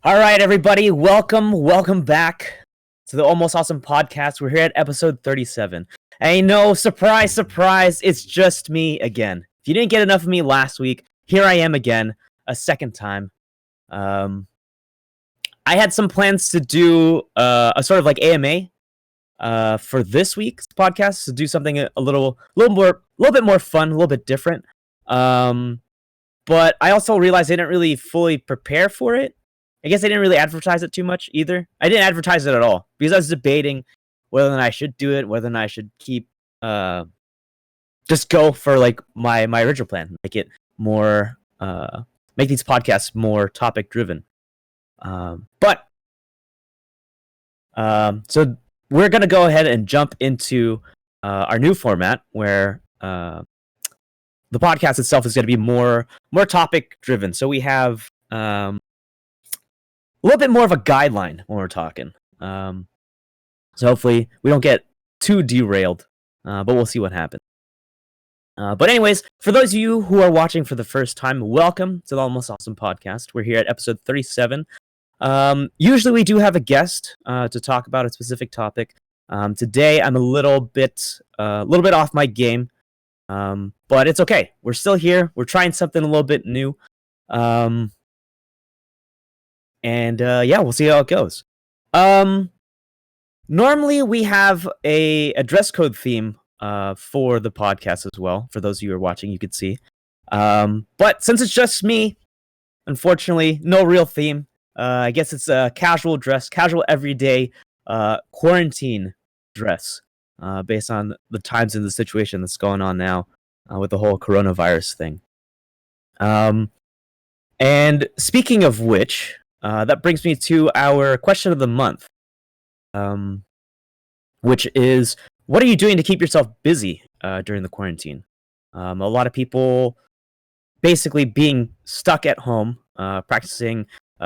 All right, everybody, welcome back to the Almost Awesome Podcast. We're here at episode 37. And no, surprise, it's just me again. If you didn't get enough of me last week, here I am again, a second time. I had some plans to do a sort of like AMA for this week's podcast, to do something a little bit more fun, a little bit different. But I also realized I didn't really fully prepare for it. I guess I didn't really advertise it too much either. I didn't advertise it at all because I was debating whether or not I should do it, whether or not I should keep just go for like my original plan, make it more make these podcasts more topic driven. But so we're gonna go ahead and jump into our new format where the podcast itself is going to be more topic driven. So we have a little bit more of a guideline when we're talking. So hopefully we don't get too derailed, but we'll see what happens. But anyways, for those of you who are watching for the first time, welcome to the Almost Awesome Podcast. We're here at episode 37. Usually we do have a guest to talk about a specific topic. Today I'm a little bit off my game, but it's okay. We're still here. We're trying something a little bit new. And we'll see how it goes. Normally we have a dress code theme for the podcast as well. For those of you who are watching, you could see. But since it's just me, unfortunately, no real theme. I guess it's a casual everyday quarantine dress, based on the times and the situation that's going on now with the whole coronavirus thing. And speaking of which, that brings me to our question of the month, which is, what are you doing to keep yourself busy during the quarantine? A lot of people basically being stuck at home, practicing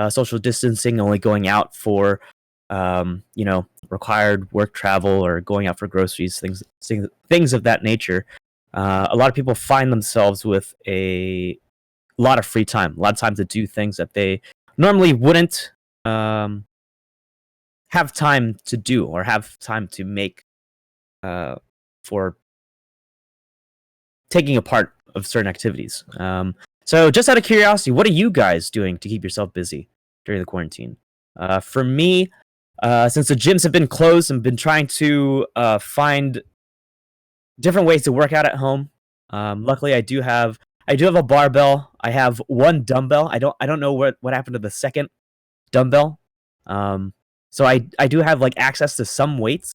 social distancing, only going out for required work travel or going out for groceries, things of that nature. A lot of people find themselves with a lot of free time, a lot of time to do things that they normally wouldn't have time to do or have time to make for taking a part of certain activities. So just out of curiosity, what are you guys doing to keep yourself busy during the quarantine? For me, since the gyms have been closed, I've been trying to find different ways to work out at home. Luckily, I do have a barbell. I have one dumbbell. I don't know what happened to the second dumbbell. So I do have like access to some weights.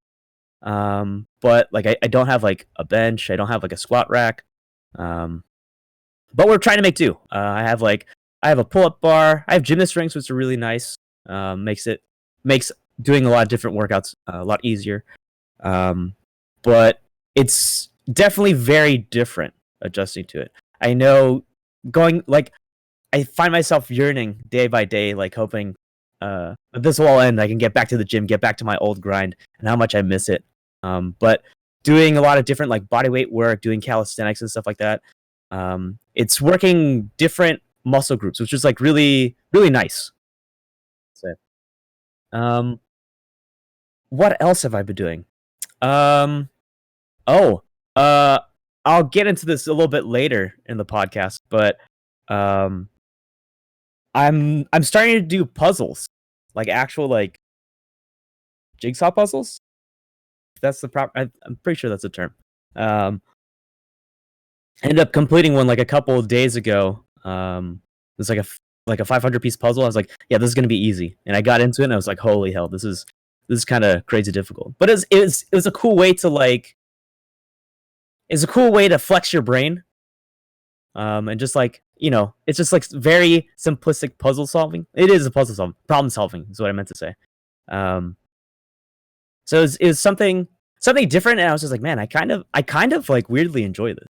But like I don't have like a bench. I don't have like a squat rack. But we're trying to make do. I have a pull-up bar. I have gymnast rings, which are really nice. Makes doing a lot of different workouts a lot easier. But it's definitely very different adjusting to it. I know I find myself yearning day by day, like hoping that this will all end. I can get back to the gym, get back to my old grind, and how much I miss it. But doing a lot of different like bodyweight work, doing calisthenics and stuff like that, it's working different muscle groups, which is like really, really nice. So, what else have I been doing? Oh, I'll get into this a little bit later in the podcast, but I'm starting to do puzzles, like actual like jigsaw puzzles. That's the proper. I'm pretty sure that's a term. Ended up completing one like a couple of days ago. It's like a 500 piece puzzle. I was like, yeah, this is gonna be easy, and I got into it, and I was like, holy hell, this is kind of crazy difficult. But it was a cool way to like. It's a cool way to flex your brain, and just like it's just like very simplistic puzzle solving. It is a problem solving is what I meant to say. So it's something different, and I was just like, man, I kind of like weirdly enjoy this.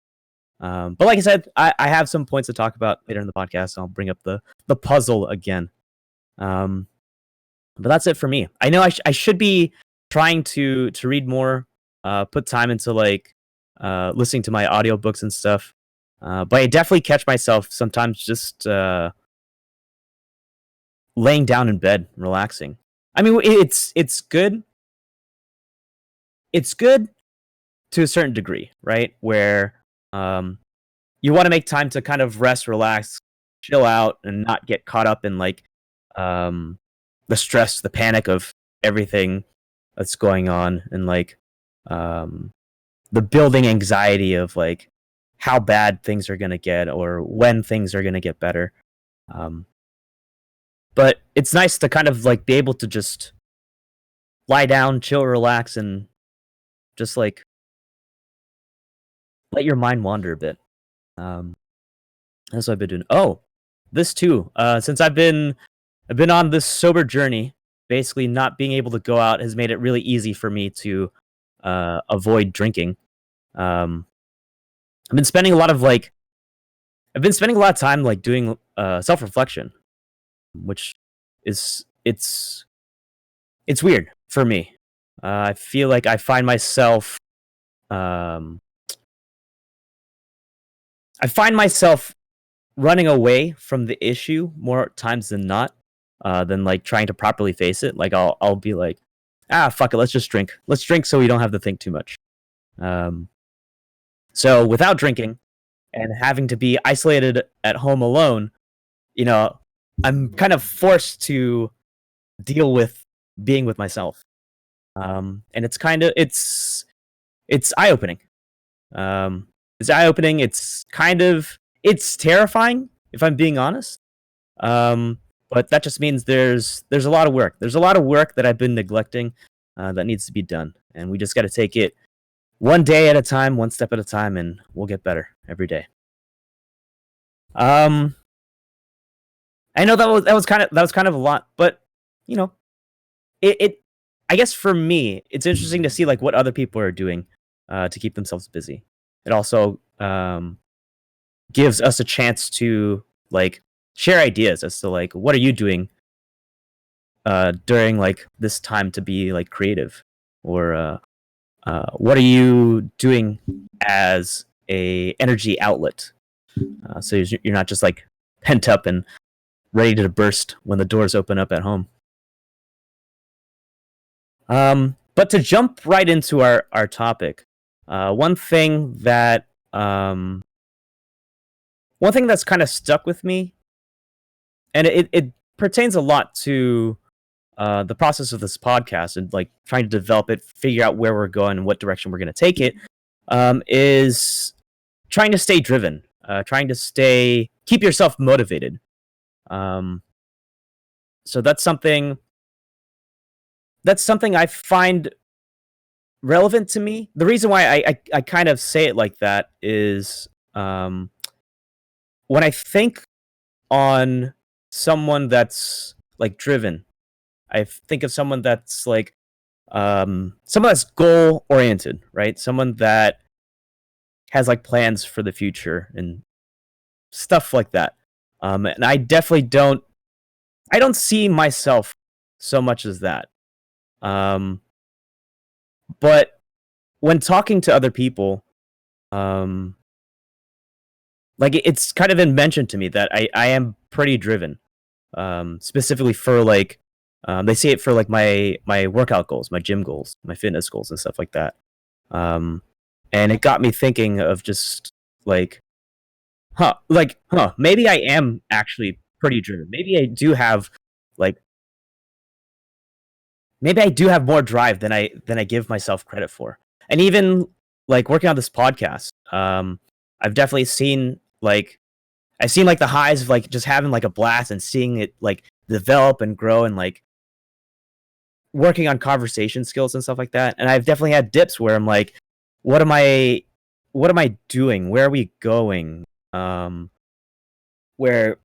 But like I said, I have some points to talk about later in the podcast. And I'll bring up the puzzle again. But that's it for me. I know I should be trying to read more, put time into like listening to my audiobooks and stuff. But I definitely catch myself sometimes just laying down in bed, relaxing. I mean, it's good. It's good to a certain degree, right? Where um, you want to make time to kind of rest, relax, chill out, and not get caught up in like um, the stress, the panic of everything that's going on, and like um, the building anxiety of like how bad things are gonna get or when things are gonna get better. Um, but it's nice to kind of like be able to just lie down, chill, relax, and just like let your mind wander a bit. Um, that's what I've been doing. Oh, this too. Since I've been on this sober journey, basically not being able to go out has made it really easy for me to avoid drinking. Um, I've been spending a lot of like I've been spending a lot of time like doing self reflection, which is it's weird for me. I feel like um, I find myself running away from the issue more times than not, than like trying to properly face it. Like I'll be like, ah, fuck it, let's just drink. Let's drink so we don't have to think too much. Um, so without drinking and having to be isolated at home alone, you know, I'm kind of forced to deal with being with myself. And it's eye opening. It's eye opening. It's terrifying if I'm being honest. Um, but that just means there's a lot of work. There's a lot of work that I've been neglecting that needs to be done, and we just got to take it one day at a time, one step at a time, and we'll get better every day. Um, I know that was kind of a lot, but you know, it I guess for me, it's interesting to see like what other people are doing to keep themselves busy. It also gives us a chance to like share ideas as to like what are you doing during like this time to be like creative, or what are you doing as a energy outlet, so you're not just like pent up and ready to burst when the doors open up at home. But to jump right into our topic, one thing that one thing that's kind of stuck with me, and it pertains a lot to the process of this podcast and like trying to develop it, figure out where we're going and what direction we're going to take it, is trying to stay driven, trying to stay keep yourself motivated. Um, so that's something I find relevant to me. The reason why I kind of say it like that is when I think on someone that's like driven, I think of someone that's goal oriented, right? Someone that has like plans for the future and stuff like that. And I don't see myself so much as that. Um, but when talking to other people, um, like it's kind of been mentioned to me that I am pretty driven. Specifically for like they say it for like my workout goals, my gym goals, my fitness goals, and stuff like that. Um, and it got me thinking of just like, maybe I am actually pretty driven. Like maybe I do have more drive than I give myself credit for. And even like working on this podcast, I've definitely seen like I've seen like the highs of like just having like a blast and seeing it like develop and grow and like working on conversation skills and stuff like that. And I've definitely had dips where I'm like, what am I what am I doing? Where are we going? Um where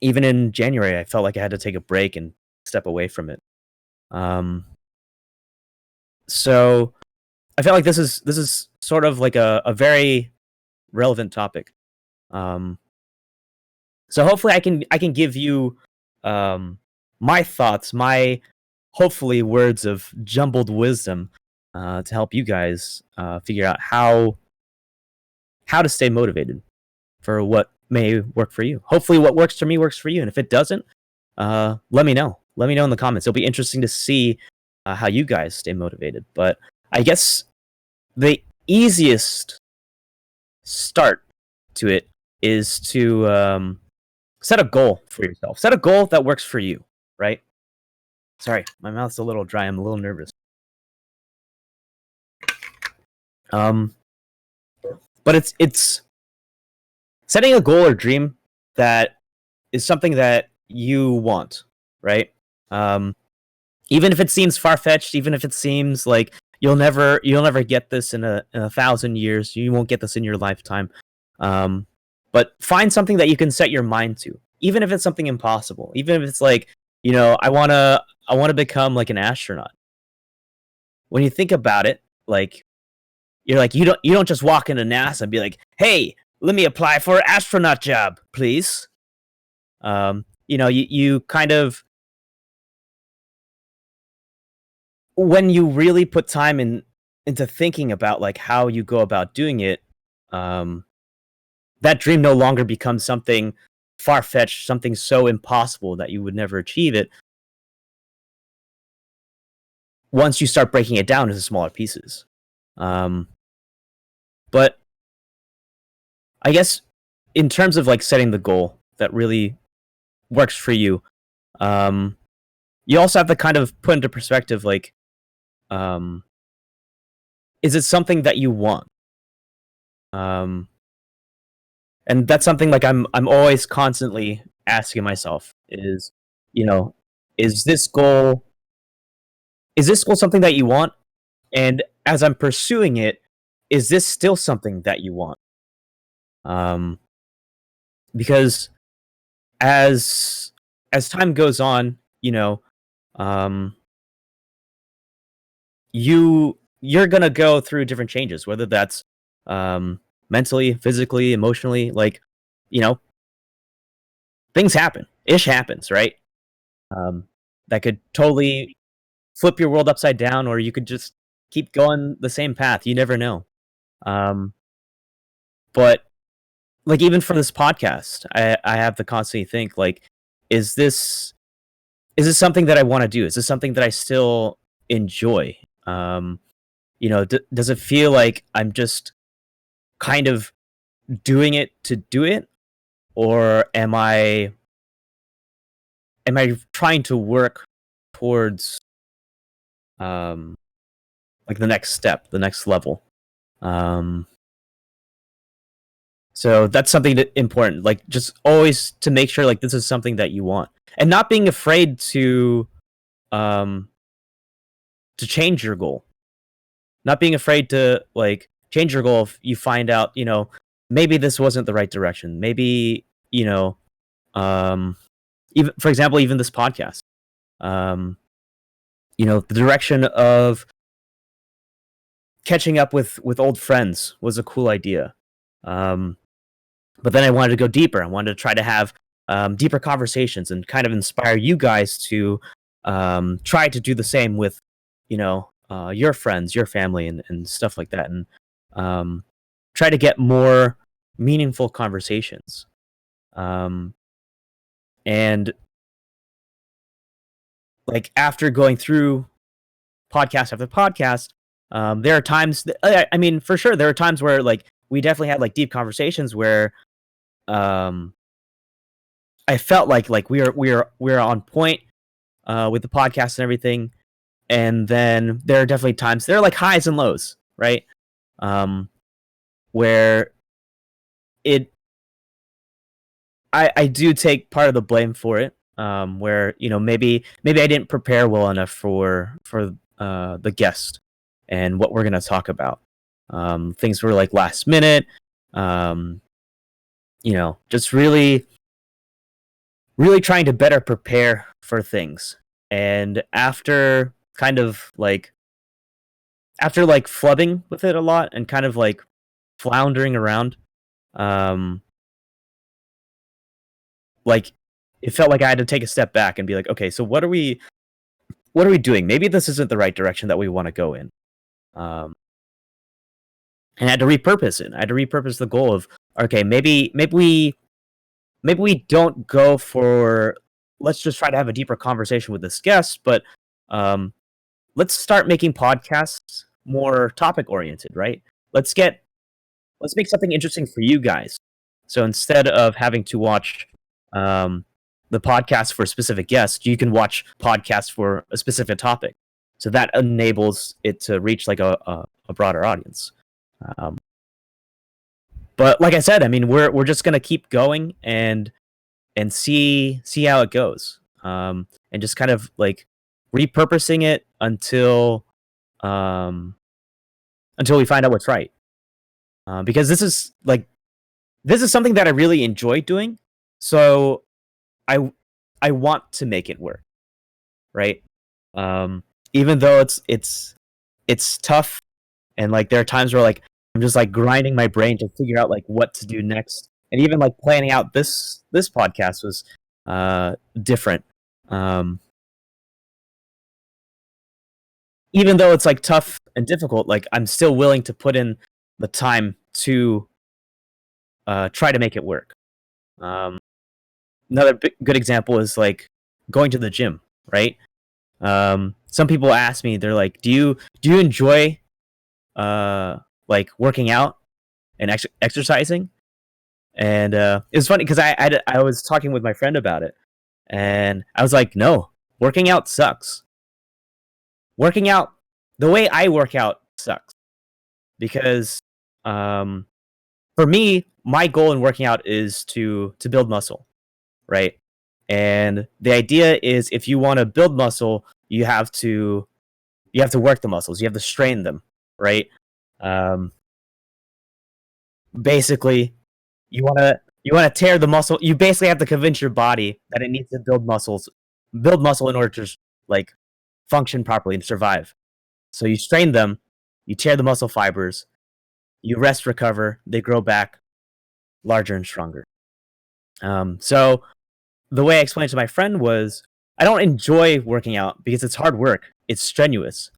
even in January I felt like I had to take a break and step away from it. Um so I feel like this is sort of like a very relevant topic. Um so hopefully I can give you um my thoughts, my hopefully words of jumbled wisdom to help you guys figure out how to stay motivated for what may work for you. Hopefully, what works for me works for you, and if it doesn't, let me know. Let me know in the comments. It'll be interesting to see how you guys stay motivated. But I guess the easiest start to it is to set a goal for yourself. Set a goal that works for you, right? Sorry, my mouth's a little dry. I'm a little nervous. But it's setting a goal or dream that is something that you want, right? Even if it seems far fetched, even if it seems like you'll never get this in a 1,000 years, you won't get this in your lifetime. But find something that you can set your mind to, even if it's something impossible, even if it's like, I wanna become like an astronaut. When you think about it, like you're like you don't just walk into NASA and be like, hey, let me apply for an astronaut job, please. You kind of, when you really put time into thinking about like how you go about doing it, that dream no longer becomes something far-fetched, something so impossible that you would never achieve it once you start breaking it down into smaller pieces. But I guess in terms of like setting the goal that really works for you, you also have to kind of put into perspective, like, is it something that you want? And that's something like I'm always constantly asking myself is, you know, is this goal something that you want? And as I'm pursuing it, is this still something that you want? Because as time goes on, you're gonna go through different changes, whether that's mentally, physically, emotionally, like, you know, things happen. Ish happens, right? That could totally flip your world upside down, or you could just keep going the same path. You never know. Um, but like even for this podcast, I have to constantly think like, is this something that I want to do? Is this something that I still enjoy? Does it feel like I'm just kind of doing it to do it, or am I trying to work towards like the next step, the next level? So that's something important, like just always to make sure like this is something that you want, and not being afraid um to change your goal, not being afraid to like change your goal if you find out, maybe this wasn't the right direction. Maybe, um even for example, even this podcast, um the direction of catching up with old friends was a cool idea. But then I wanted to go deeper. I wanted to try to have deeper conversations and kind of inspire you guys to try to do the same with, your friends, your family, and stuff like that, and try to get more meaningful conversations. And like after going through podcast after podcast, there are times I mean, for sure, there are times where like we definitely had like deep conversations where um I felt like we are on point with the podcast and everything. And then there are definitely times, there are like highs and lows, right? Where it I do take part of the blame for it. Where maybe I didn't prepare well enough for the guest and what we're gonna talk about. Things were like last minute. Just really trying to better prepare for things. And after flubbing with it a lot and kind of like floundering around, um, like it felt like I had to take a step back and be like, okay, so what are we doing? Maybe this isn't the right direction that we want to go in. And I had to repurpose it. I had to repurpose the goal of, okay, maybe we don't go for let's just try to have a deeper conversation with this guest, but um, let's start making podcasts more topic oriented, right? Let's get let's make something interesting for you guys. So instead of having to watch um, the podcast for a specific guest, you can watch podcasts for a specific topic. So that enables it to reach like a broader audience. Um, but like I said, I mean, we're just gonna keep going and see how it goes, and just kind of like repurposing it um, until we find out what's right. Because this is something that I really enjoy doing. So I I want to make it work, right? Um, Even though it's tough, and like there are times where like I'm just like grinding my brain to figure out like what to do next, and even like planning out this podcast was different. Um, Even though it's like tough and difficult, like I'm still willing to put in the time to try to make it work. Um, Another good example is like going to the gym, right? Some people ask me, they're like, do you enjoy uh like working out and exercising? And it was funny because I was talking with my friend about it, and I was like, no, working out sucks. Working out, the way I work out sucks because um for me, my goal in working out is to build muscle, right? And the idea is if you want to build muscle, you have to work the muscles, you have to strain them, right? Um, Basically, you want to tear the muscle. You basically have to convince your body that it needs to build muscle in order to like function properly and survive. So you strain them, you tear the muscle fibers, you rest, recover, they grow back larger and stronger. So the way I explained it to my friend was, I don't enjoy working out because it's hard work. It's strenuous.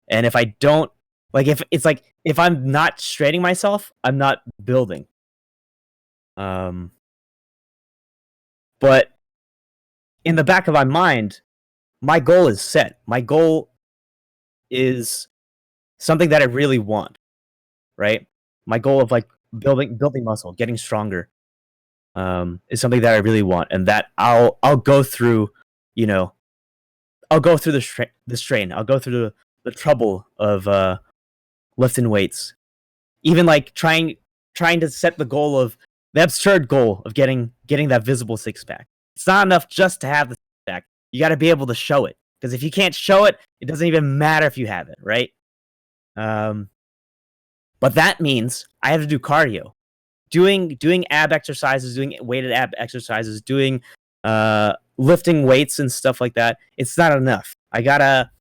And if I don't if it's like if I'm not straining myself, I'm not building. Um but in the back of my mind, my goal is set. My goal is something that I really want, right? My goal of like building muscle, getting stronger, is something that I really want, and that I'll go through, you know, I'll go through the strain. I'll go through the trouble of lifting weights. Even like trying to set the absurd goal of getting that visible six pack. It's not enough just to have the six pack. You got to be able to show it, because if you can't show it, it doesn't even matter if you have it, right? Um, but that means I have to do cardio, doing ab exercises, doing weighted ab exercises, doing lifting weights and stuff like that. It's not enough. You gotta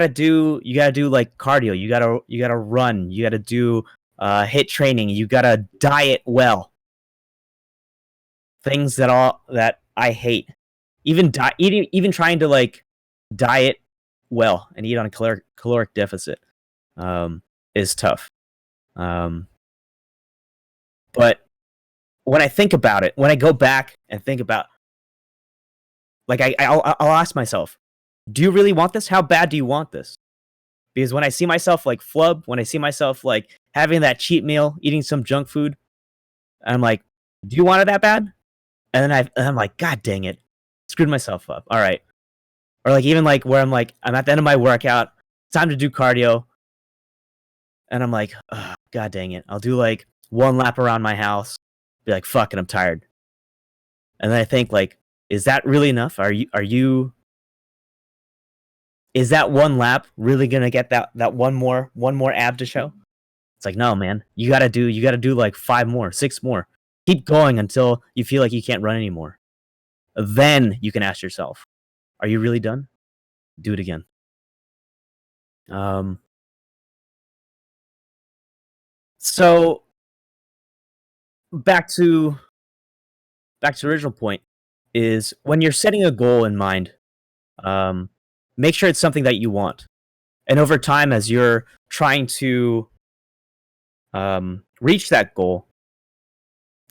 do like cardio. You gotta run. You gotta do hit training. You gotta diet well. Things that I hate. Even trying to like diet well and eat on a caloric deficit is tough. Um, but when I think about it, when I go back and think about, like I'll ask myself, do you really want this? How bad do you want this? Because when I see myself like flub, when I see myself like having that cheat meal, eating some junk food, I'm like, do you want it that bad? And I'm like, God dang it, screwed myself up. All right. Or like even like where I'm like, I'm at the end of my workout, time to do cardio, and I'm like, oh, God dang it, I'll do like one lap around my house, be like, fuck it, I'm tired. And then I think like, is that really enough? Is that one lap really gonna get that one more ab to show? It's like, no, man. You gotta do like five more, six more. Keep going until you feel like you can't run anymore. Then you can ask yourself, are you really done? Do it again. Um so back to the original point is when you're setting a goal in mind, um, make sure it's something that you want. And over time, as you're trying to reach that goal,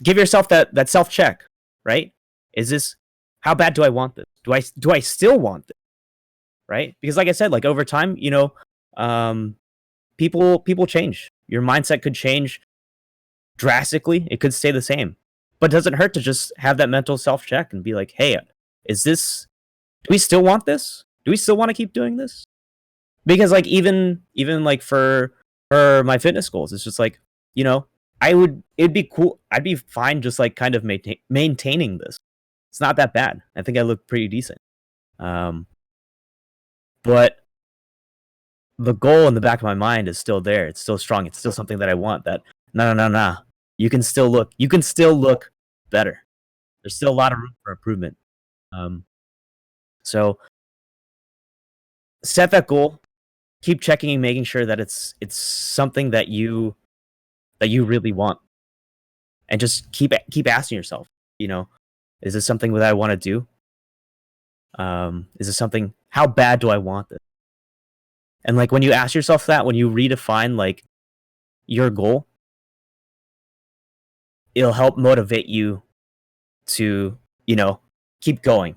give yourself that self check, right? Is this, how bad do I want this? Do I still want this? Right? Because like I said, like over time, um, people change. Your mindset could change drastically. It could stay the same, but it doesn't hurt to just have that mental self check and be like, hey, is this? Do we still want this? Do we still want to keep doing this? Because like even like for my fitness goals, it's just like it'd be cool. I'd be fine just like kind of maintaining this. It's not that bad. I think I look pretty decent. Um, but the goal in the back of my mind is still there. It's still strong. It's still something that I want. That no. You can still look better. There's still a lot of room for improvement. Um, so set that goal. Keep checking and making sure that it's something that you really want, and just keep asking yourself. You know, is this something that I want to do? Is this something? How bad do I want this? And like when you ask yourself that, when you redefine like your goal, it'll help motivate you to keep going,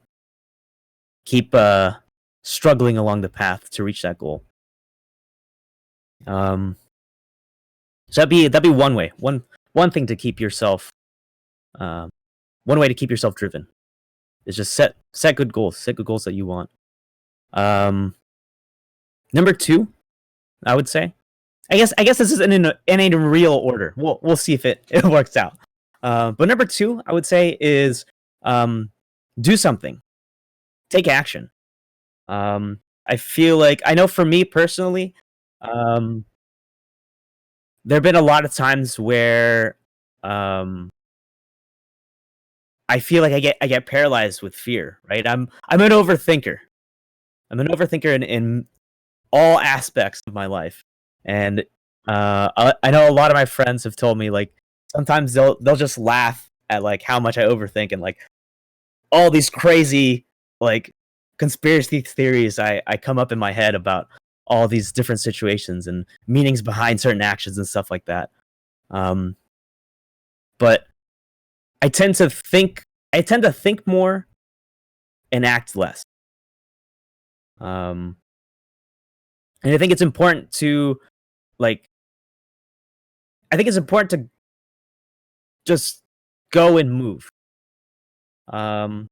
keep struggling along the path to reach that goal. Um, so that'd be one way, one thing to keep yourself, um, one way to keep yourself driven is just set good goals that you want. Um, Number two, I would say. I guess this is in a real order. We'll see if it it works out. But number two, I would say is um, do something, take action. I feel like I know for me personally, um, there have been a lot of times where um, I feel like I get paralyzed with fear. Right? I'm an overthinker. I'm an overthinker in all aspects of my life. And I know a lot of my friends have told me like sometimes they'll just laugh at like how much I overthink and like all these crazy like conspiracy theories I come up in my head about all these different situations and meanings behind certain actions and stuff like that. Um, but I tend to think more and act less. Um, and like I think it's important to just go and move. Um,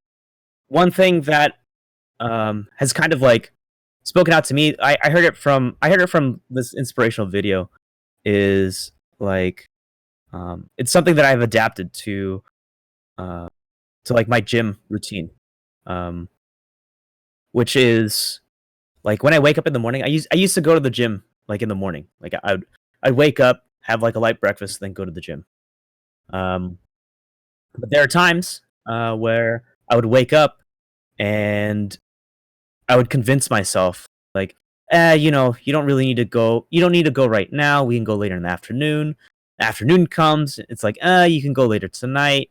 One thing that has kind of like spoken out to me, I heard it from this inspirational video, is like it's something that I've adapted uh, to like my gym routine, um, which is like when I wake up in the morning. I used to go to the gym like in the morning. Like I'd wake up, have like a light breakfast, then go to the gym. Um, but there are times where I would wake up and I would convince myself, like, you don't really need to go. You don't need to go right now. We can go later in the afternoon. Afternoon comes, it's like, you can go later tonight.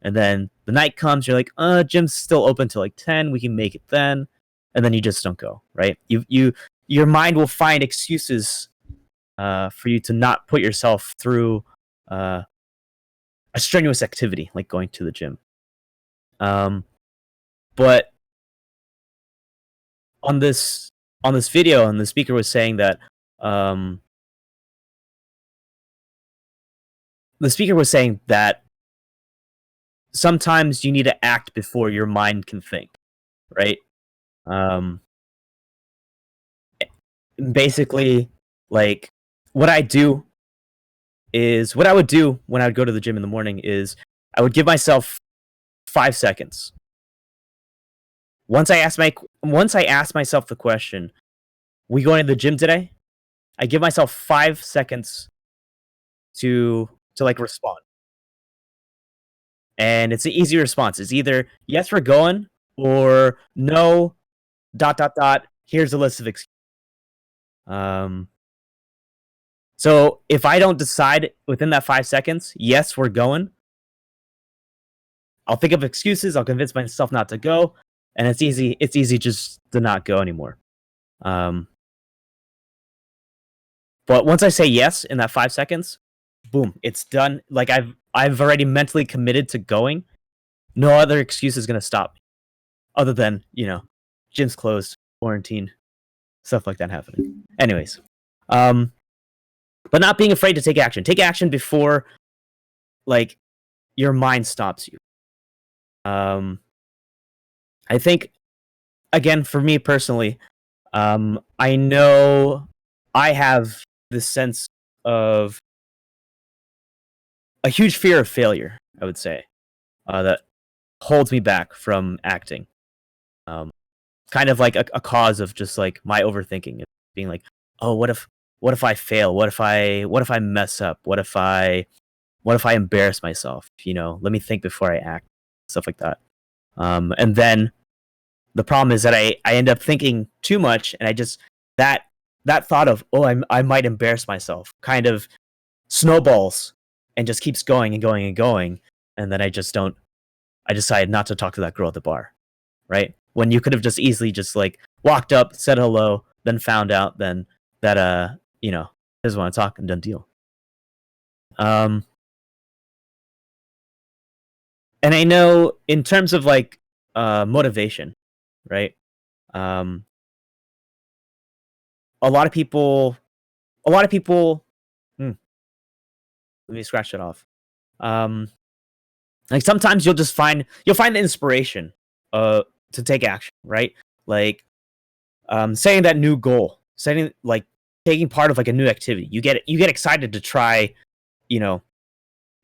And then the night comes, you're like, gym's still open till like 10. We can make it then. And then you just don't go, right? Your mind will find excuses for you to not put yourself through uh, a strenuous activity like going to the gym. Um, but on this video, and the speaker was saying that um, the speaker was saying that sometimes you need to act before your mind can think, right? Um, Basically, like what I do what I would do when I would go to the gym in the morning is I would give myself 5 seconds. Once I ask myself the question, "We going to the gym today?" I give myself 5 seconds to like respond, and it's an easy response. It's either yes, we're going, or no, dot dot dot. Here's a list of excuses. Um, so if I don't decide within that 5 seconds, yes, we're going, I'll think of excuses. I'll convince myself not to go, and it's easy. It's easy just to not go anymore. Um, but once I say yes in that 5 seconds, boom, it's done. Like I've already mentally committed to going. No other excuse is gonna stop me. other than, gyms closed, quarantine, stuff like that happening. Anyways, um, but not being afraid to take action. Take action before like your mind stops you. Um, I think again for me personally, I know I have this sense of a huge fear of failure. I would say that holds me back from acting. Um, kind of like a cause of just like my overthinking, being like, oh, what if I fail? What if I mess up? What if I embarrass myself? Let me think before I act, stuff like that. And then the problem is that I end up thinking too much, and I just that that thought of, oh, I might embarrass myself kind of snowballs and just keeps going and going and going, and then I decide not to talk to that girl at the bar, right? When you could have just easily just like walked up, said hello, then found out then that doesn't want to talk, and done deal. Um and I know in terms of like motivation, right? Um a lot of people a lot of people hmm, let me scratch that off. Um like sometimes you'll find the inspiration uh to take action, right? Like setting that new goal, setting like taking part of like a new activity. You get excited to try, you know,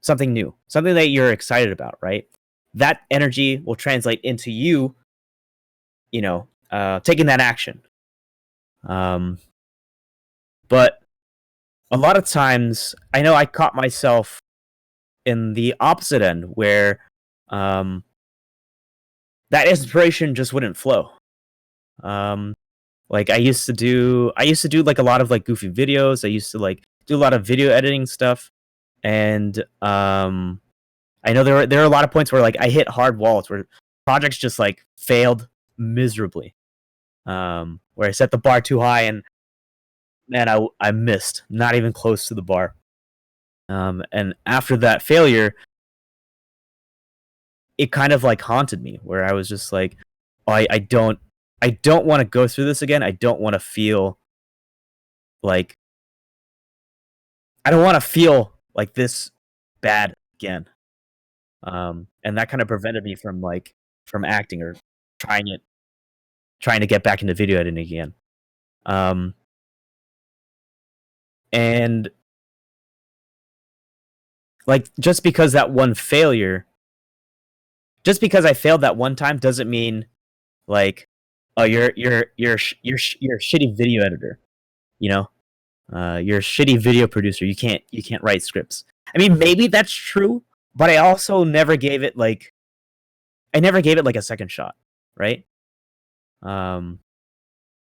something new, something that you're excited about, right? That energy will translate into you, taking that action. Um, but a lot of times, I know I caught myself in the opposite end where um, that inspiration just wouldn't flow. Um, like I used to do like a lot of like goofy videos. I used to like do a lot of video editing stuff, and I know there are a lot of points where like I hit hard walls where projects just like failed miserably. Where I set the bar too high and man, I missed, not even close to the bar. And after that failure, it kind of like haunted me, where I was just like, oh, I don't want to go through this again. I don't want to feel like I don't want to feel like this bad again. And that kind of prevented me from like from acting or trying it trying to get back into video editing again. Um, and like just because I failed that one time doesn't mean like, oh, you're a shitty video editor. You know, you're a shitty video producer. You can't write scripts. I mean, maybe that's true, but I never gave it like a second shot, right? Um,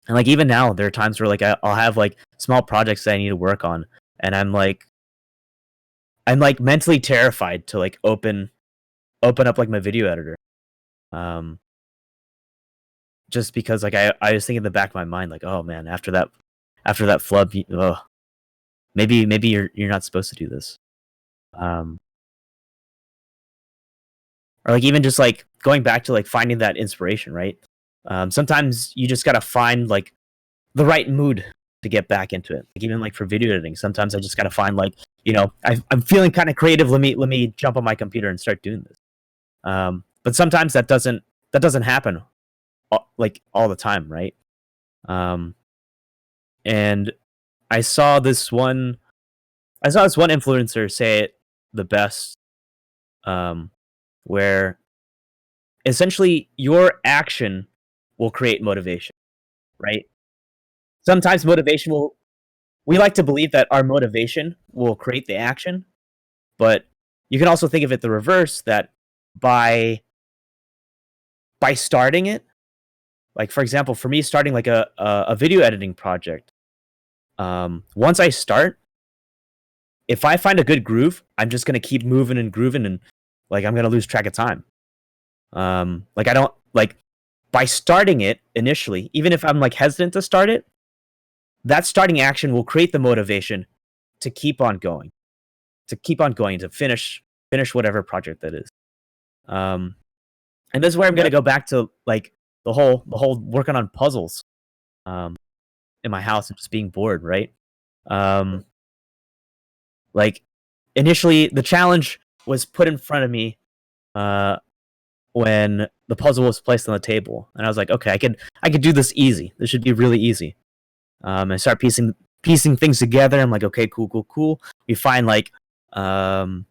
and like even now, there are times where like I'll have like small projects that I need to work on, and I'm like mentally terrified to like open up like my video editor. Um, just because like I was thinking in the back of my mind like, oh man, after that flub, maybe you're not supposed to do this. Um, or like even just like going back to like finding that inspiration, right? Sometimes you just gotta find like the right mood to get back into it. Like even like for video editing, sometimes I just gotta find like, I'm feeling kind of creative. Let me jump on my computer and start doing this. But sometimes that doesn't happen like all the time, right? Um, and I saw this one I saw this one influencer say it the best, um, where essentially your action will create motivation, right? Sometimes motivation will we like to believe that our motivation will create the action, but you can also think of it the reverse, that by starting it, like for example, for me starting like a video editing project, once I start, if I find a good groove, I'm just gonna keep moving and grooving, and like I'm gonna lose track of time. Like I don't like by starting it initially, even if I'm like hesitant to start it, that starting action will create the motivation to keep on going, to finish whatever project that is. Um, And this is where I'm gonna go back to like the whole working on puzzles um in my house and just being bored, right? Um like initially the challenge was put in front of me uh when the puzzle was placed on the table. And I was like, okay, I could do this easy. This should be really easy. I start piecing things together. I'm like, okay, cool, cool, cool. We find like um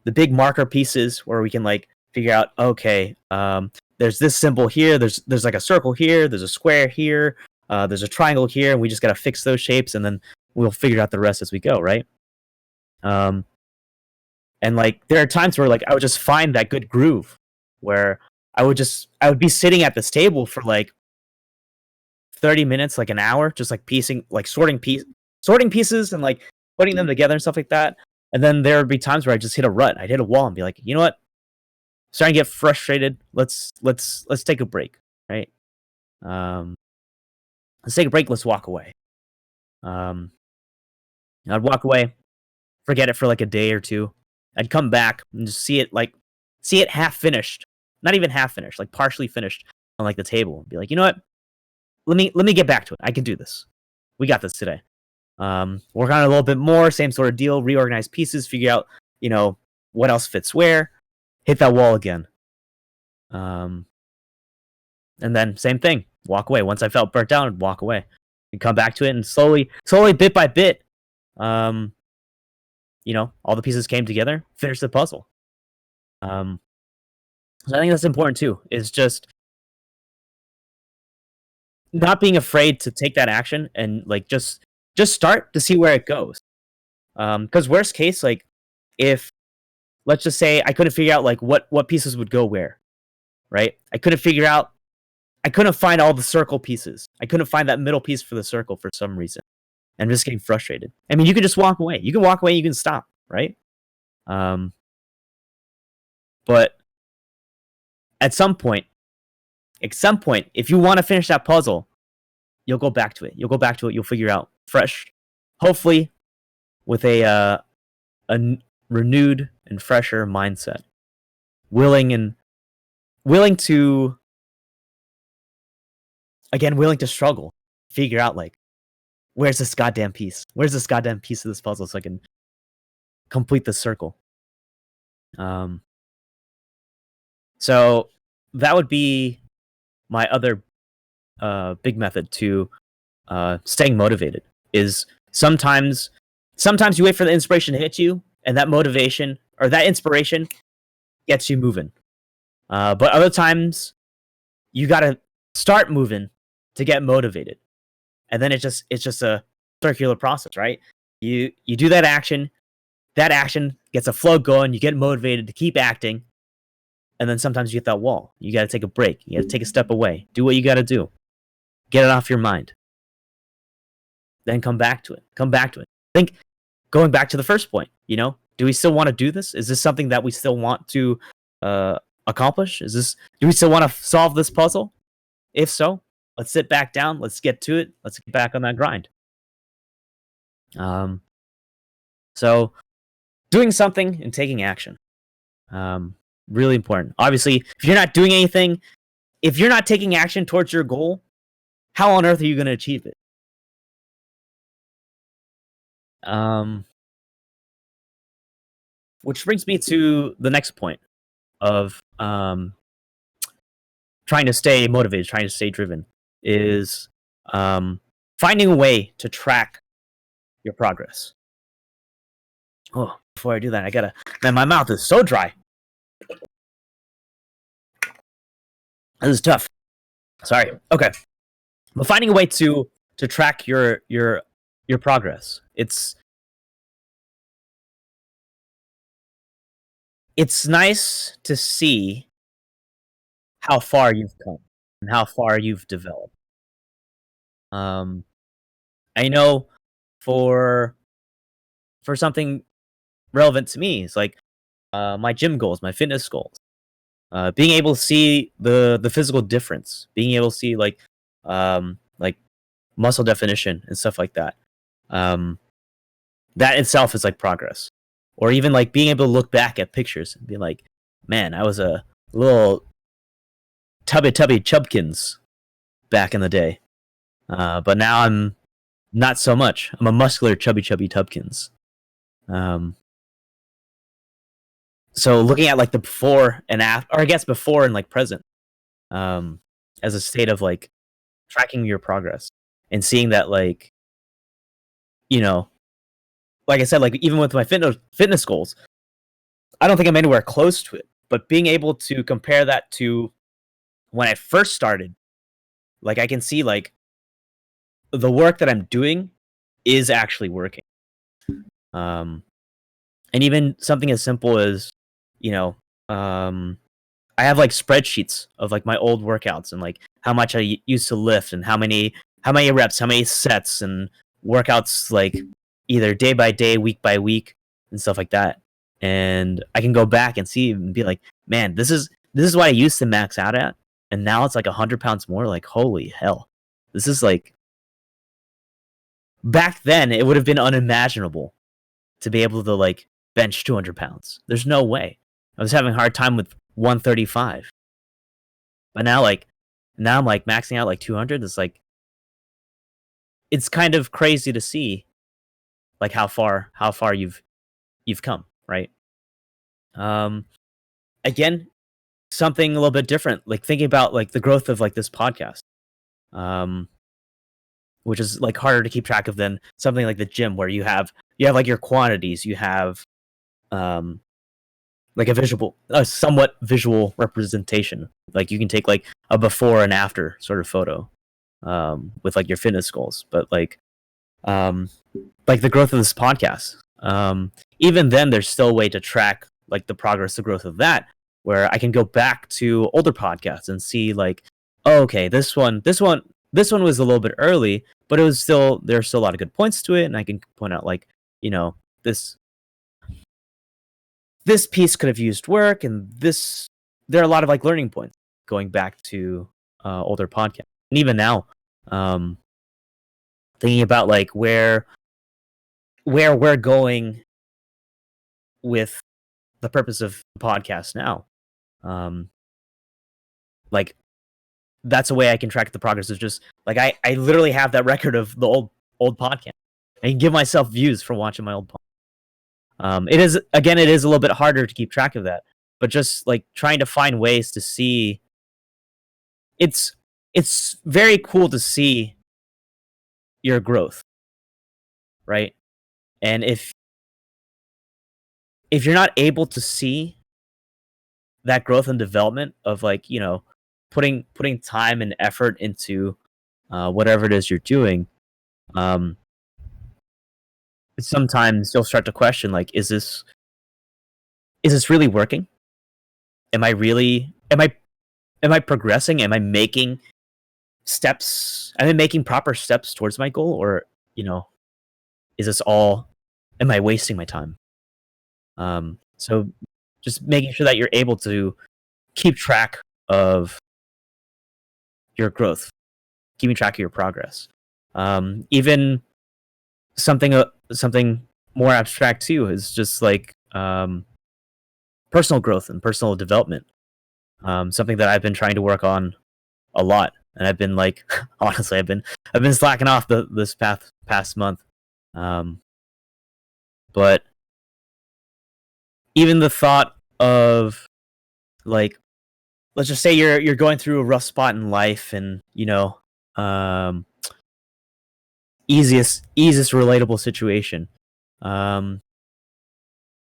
the big marker pieces where we can like figure out, okay, there's this symbol here, there's like a circle here, there's a square here, there's a triangle here, and we just gotta fix those shapes, and then we'll figure out the rest as we go, right? Um, and like there are times where like I would just find that good groove where I would be sitting at this table for like 30 minutes, like an hour, just like piecing, like sorting pieces and like putting them together and stuff like that. And then there would be times where I just hit a rut. I'd hit a wall and be like, you know what? Starting to get frustrated. Let's take a break, right? Um, let's take a break. Let's walk away. Um, I'd walk away, forget it for like a day or two. I'd come back and just see it half finished, not even half finished, like partially finished on like the table, and be like, you know what? Let me get back to it. I can do this. We got this today. Work on it a little bit more. Same sort of deal. Reorganize pieces. Figure out what else fits where. Hit that wall again. And then same thing. Walk away. Once I felt burnt out, I'd walk away and come back to it, and slowly, bit by bit, all the pieces came together. Finish the puzzle. So I think that's important too. Is just not being afraid to take that action and like just start to see where it goes. Because worst case, like if let's just say I couldn't figure out like what pieces would go where, right? I couldn't find all the circle pieces. I couldn't find that middle piece for the circle for some reason. And I'm just getting frustrated. I mean, you can just walk away. You can walk away, you can stop, right? Um but at some point, if you want to finish that puzzle, you'll go back to it. You'll figure out fresh, hopefully with a renewed and fresher mindset, willing to willing to struggle, figure out like where's this goddamn piece? Where's this goddamn piece of this puzzle so I can complete the circle? Um, so that would be my other big method to staying motivated. Is sometimes you wait for the inspiration to hit you, and that motivation or that inspiration gets you moving. But other times you gotta start moving to get motivated, and then it's just a circular process, right? You do that action gets a flow going, you get motivated to keep acting, and then sometimes you hit that wall. You gotta take a break. You gotta take a step away. Do what you gotta do. Get it off your mind. Then come back to it. Think going back to the first point, do we still want to do this? Is this something that we still want to accomplish? Do we still want to solve this puzzle? If so, let's sit back down. Let's get to it. Let's get back on that grind. So doing something and taking action. Really important. Obviously, if you're not doing anything, if you're not taking action towards your goal, how on earth are you going to achieve it? Which brings me to the next point of trying to stay motivated, trying to stay driven, is finding a way to track your progress. Oh, before I do that, man, my mouth is so dry. This is tough. Sorry. Okay. But finding a way to track your progress. It's nice to see how far you've come and how far you've developed. Um, I know for something relevant to me, it's like my gym goals, my fitness goals. Being able to see the physical difference, being able to see like muscle definition and stuff like that. That itself is like progress. Or even like being able to look back at pictures and be like, man, I was a little tubby chubkins back in the day. But now I'm not so much. I'm a muscular chubby tubkins. Um, so looking at like the before and after, or I guess before and like present, um, as a state of like tracking your progress and seeing that like, you know, like I said, like even with my fitness goals, I don't think I'm anywhere close to it. But being able to compare that to when I first started, like I can see like the work that I'm doing is actually working. Um, and even something as simple as, you know, I have like spreadsheets of like my old workouts and like how much I used to lift and how many reps, how many sets and workouts like either day by day, week by week and stuff like that. And I can go back and see and be like, man, this is what I used to max out at, and now it's like 100 pounds more. Like, holy hell, this is like back then it would have been unimaginable to be able to like bench 200 pounds. There's no way. I was having a hard time with 135. But now I'm like maxing out like 200. It's like it's kind of crazy to see like how far you've come, right? Um Again, something a little bit different, like thinking about like the growth of like this podcast. Um which is like harder to keep track of than something like the gym where you have like your quantities, you have um like a somewhat visual representation. Like you can take like a before and after sort of photo with like your fitness goals, but um like the growth of this podcast. Even then there's still a way to track like the progress, the growth of that, where I can go back to older podcasts and see like, oh, okay, this one was a little bit early, but it was still there's still a lot of good points to it, and I can point out like, you know, this piece could have used work, and this there are a lot of like learning points going back to older podcasts, and even now, um, thinking about like where we're going with the purpose of the podcast now, um, like that's a way I can track the progress. Is just like I literally have that record of the old podcast. I can give myself views for watching my old podcast. It is again, it is a little bit harder to keep track of that, but just like trying to find ways to see it's it's very cool to see your growth, right? And if you're not able to see that growth and development of like, you know, putting time and effort into whatever it is you're doing, um, sometimes you'll start to question like, is this really working? Am I really am I progressing? Am I making steps? Am I making proper steps towards my goal, or you know, is this all? Am I wasting my time? So just making sure that you're able to keep track of your growth, keeping track of your progress. Even something more abstract too is just like personal growth and personal development. Something that I've been trying to work on a lot, and I've been like honestly, I've been slacking off this past month. Um, but even the thought of like, let's just say you're going through a rough spot in life, and you know, um, easiest relatable situation. Um,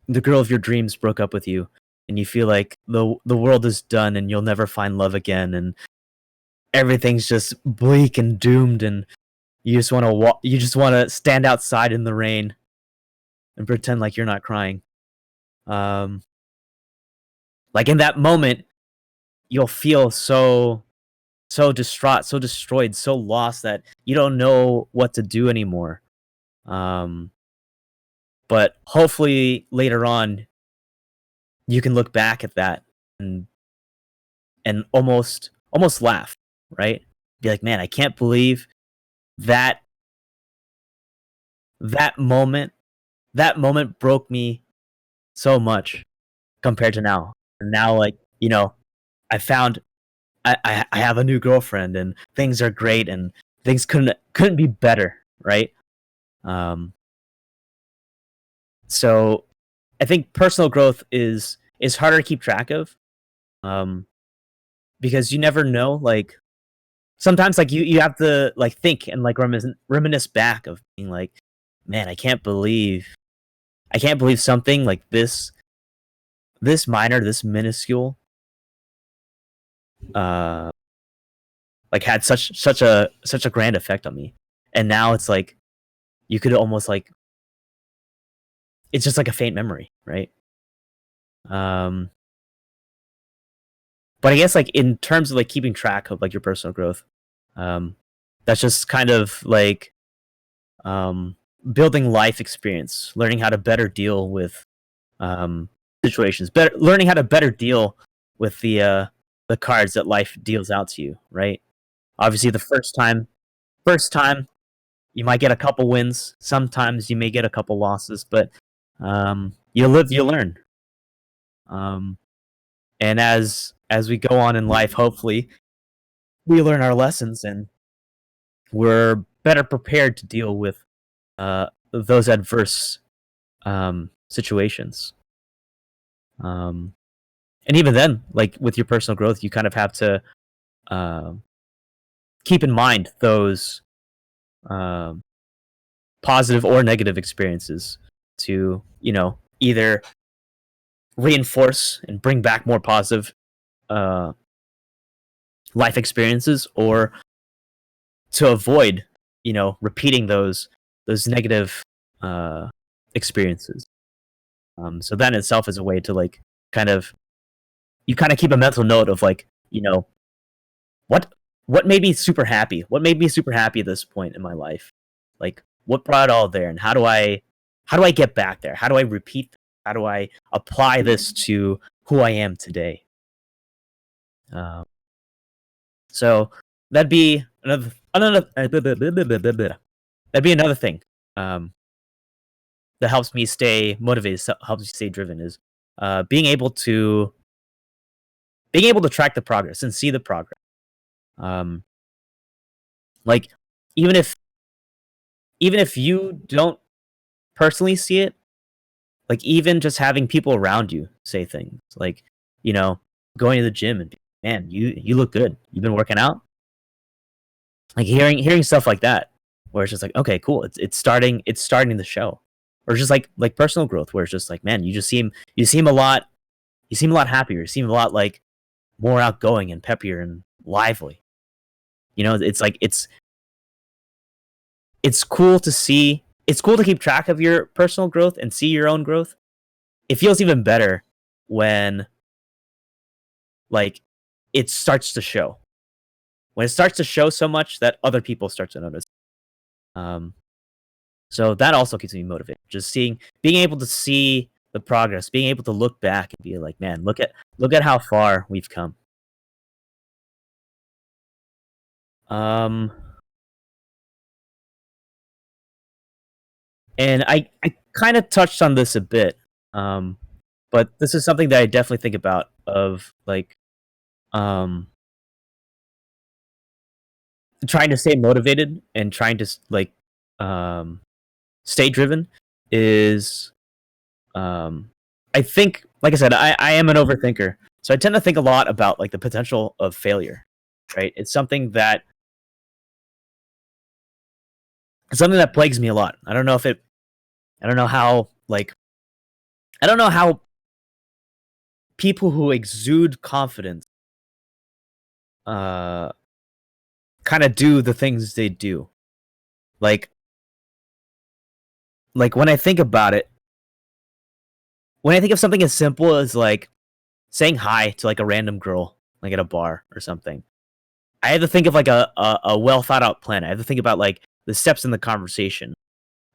the girl of your dreams broke up with you, and you feel like the world is done, and you'll never find love again, and everything's just bleak and doomed, and you just want to you just want to stand outside in the rain and pretend like you're not crying. Um, like in that moment, you'll feel so distraught, so destroyed, so lost that you don't know what to do anymore. Um, but hopefully later on, you can look back at that and almost laugh, right? Be like, man, I can't believe that that moment that moment broke me so much compared to now. and now, like, I found I have a new girlfriend, and things are great, and things couldn't be better, right? Um, so I think personal growth is harder to keep track of, um, because you never know. Like sometimes, like you have to like think and like reminisce back of being like, man, I can't believe something like this minor, this minuscule, uh, like had such a grand effect on me, and now it's like you could almost like it's just like a faint memory, right? Um, but I guess like in terms of like keeping track of like your personal growth, um, that's just kind of like um, building life experience, learning how to better deal with um, situations, better learning how to better deal with the cards that life deals out to you, right? Obviously, the first time you might get a couple wins. Sometimes you may get a couple losses, but you live, you learn. Um, and as we go on in life, hopefully, we learn our lessons and we're better prepared to deal with those adverse situations. Um, and even then, like with your personal growth, you kind of have to um keep in mind those um, positive or negative experiences to either reinforce and bring back more positive uh, life experiences, or to avoid repeating those negative uh, experiences. So that in itself is a way to like kind of you kind of keep a mental note of like what what made me super happy, what made me super happy at this point in my life, like what brought it all there, and how do I get back there, how do I repeat, how do I apply this to who I am today. um, so that'd be another that'd be another thing um, that helps me stay motivated, helps me stay driven, is being able to track the progress and see the progress. um, like even if you don't personally see it, like even just having people around you say things like, you know, going to the gym and man, you look good. You've been working out. Like hearing stuff like that, where it's just like, okay, cool. It's starting the show, or just like personal growth, where it's just like, man, you seem a lot happier. You seem a lot like more outgoing and peppier and lively. It's like it's cool to see. It's cool to keep track of your personal growth and see your own growth. It feels even better when like it starts to show. When it starts to show so much that other people start to notice. Um, so that also keeps me motivated. Just being able to see the progress, being able to look back and be like, man, look at how far we've come. Um, and I kind of touched on this a bit. Um, but this is something that I definitely think about of like um trying to stay motivated and trying to um stay driven is I think, like I said, I am an overthinker, so I tend to think a lot about like the potential of failure, right? It's something that plagues me a lot. I don't know how like I don't know how people who exude confidence uh kind of do the things they do. Like when I think about it, when I think of something as simple as like saying hi to like a random girl like at a bar or something, I had to think of like a well thought out plan. I had to think about like the steps in the conversation.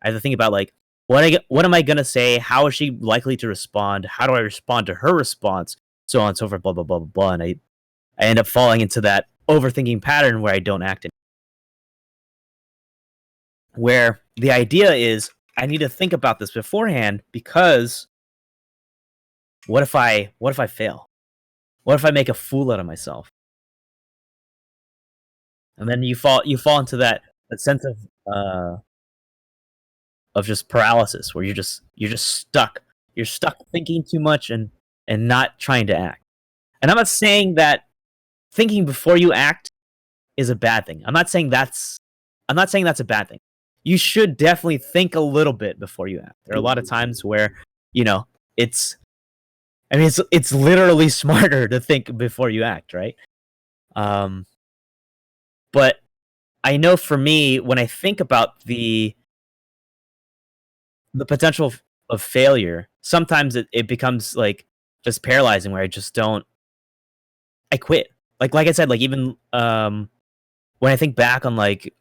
I have to think about like what am I gonna say? How is she likely to respond? How do I respond to her response? So on and so forth, blah blah blah blah blah. And I end up falling into that overthinking pattern where I don't act in. Where the idea is I need to think about this beforehand, because what if I fail? What if I make a fool out of myself? And then you fall into that sense of just paralysis where you're just stuck. You're stuck thinking too much and not trying to act. And I'm not saying that thinking before you act is a bad thing. I'm not saying that's a bad thing. You should definitely think a little bit before you act. There are a lot of times where, you know, it's it's literally smarter to think before you act, right? Um but I know for me when I think about the potential of failure, sometimes it becomes like just paralyzing where I quit. Like I said, like even when I think back on like